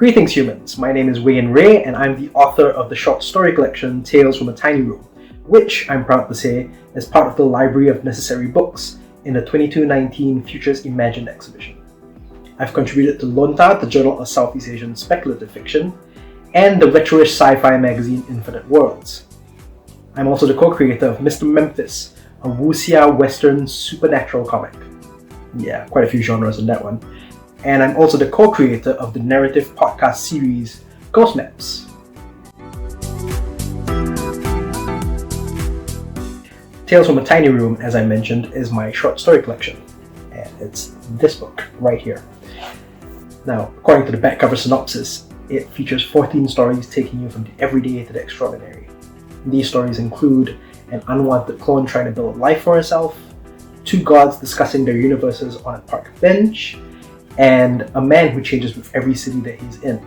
Greetings humans, my name is Wayne Rée and I'm the author of the short story collection Tales from a Tiny Room, which I'm proud to say is part of the Library of Necessary Books in the 22-19 Futures Imagined exhibition. I've contributed to LONTAR, the Journal of Southeast Asian Speculative Fiction, and the retroish sci-fi magazine Infinite Worlds. I'm also the co-creator of Mr. Memphis, a wuxia western supernatural comic. Yeah, quite a few genres in that one. And I'm also the co-creator of the narrative podcast series Ghost Maps. Tales from a Tiny Room, as I mentioned, is my short story collection. And it's this book right here. Now, according to the back cover synopsis, it features 14 stories taking you from the everyday to the extraordinary. These stories include an unwanted clone trying to build a life for herself, two gods discussing their universes on a park bench, and a man who changes with every city that he's in.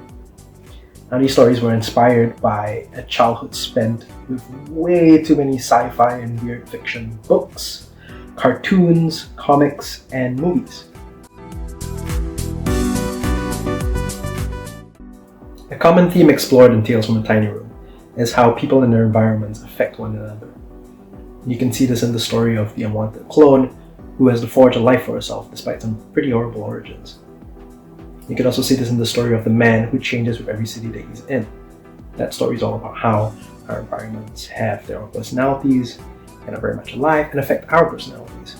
Now, these stories were inspired by a childhood spent with way too many sci-fi and weird fiction books, cartoons, comics, and movies. A common theme explored in Tales from a Tiny Room is how people and their environments affect one another. You can see this in the story of the unwanted clone who has to forge a life for herself despite some pretty horrible origins. You can also see this in the story of the man who changes with every city that he's in. That story is all about how our environments have their own personalities and are very much alive and affect our personalities.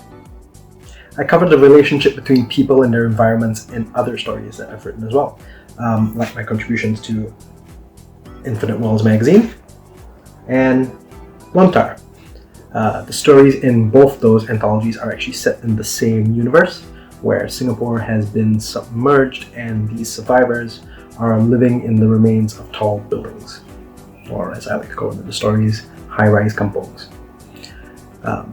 I covered the relationship between people and their environments in other stories that I've written as well, like my contributions to Infinite Worlds magazine and LONTAR. The stories in both those anthologies are actually set in the same universe, where Singapore has been submerged and these survivors are living in the remains of tall buildings, or as I like to call them in the stories, high-rise kampongs.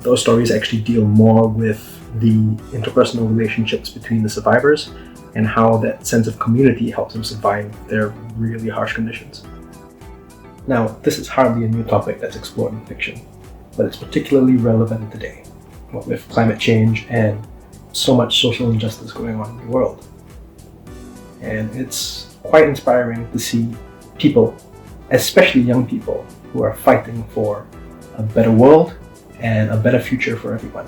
Those stories actually deal more with the interpersonal relationships between the survivors and how that sense of community helps them survive their really harsh conditions. Now, this is hardly a new topic that's explored in fiction, but it's particularly relevant today, with climate change and so much social injustice going on in the world. And it's quite inspiring to see people, especially young people, who are fighting for a better world and a better future for everyone.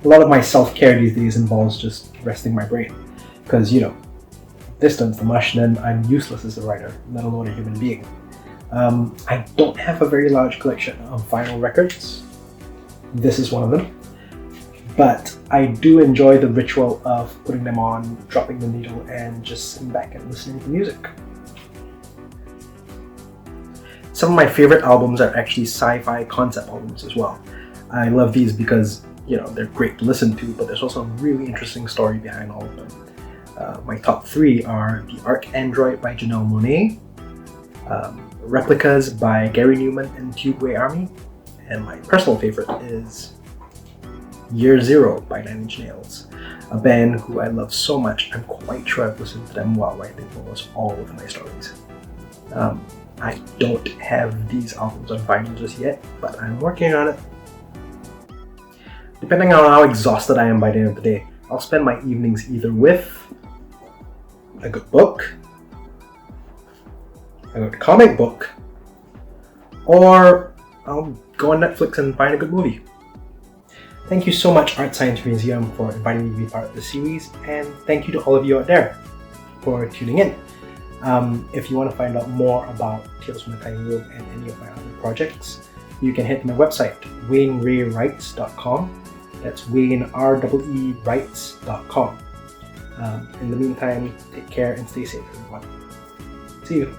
A lot of my self-care these days involves just resting my brain, because distance the mush, then I'm useless as a writer, let alone a human being. I don't have a very large collection of vinyl records. This is one of them. But I do enjoy the ritual of putting them on, dropping the needle, and just sitting back and listening to music. Some of my favorite albums are actually sci-fi concept albums as well. I love these because, they're great to listen to, but there's also a really interesting story behind all of them. My top three are The Arc Android by Janelle Monáe, Replicas by Gary Newman and Tubeway Army, and my personal favorite is Year Zero by Nine Inch Nails, a band who I love so much I'm quite sure I've listened to them while writing almost all of my stories. I don't have these albums on vinyl just yet, but I'm working on it. Depending on how exhausted I am by the end of the day, I'll spend my evenings either with a good book, a good comic book, or I'll go on Netflix and find a good movie. Thank you so much, ArtScience Museum, for inviting me to be part of this series, and thank you to all of you out there for tuning in. If you want to find out more about Tales from a Tiny Room and any of my other projects, you can head to my website, WayneRéeWrites.com. That's WayneREEWrites.com. In the meantime, take care and stay safe, everyone. See you.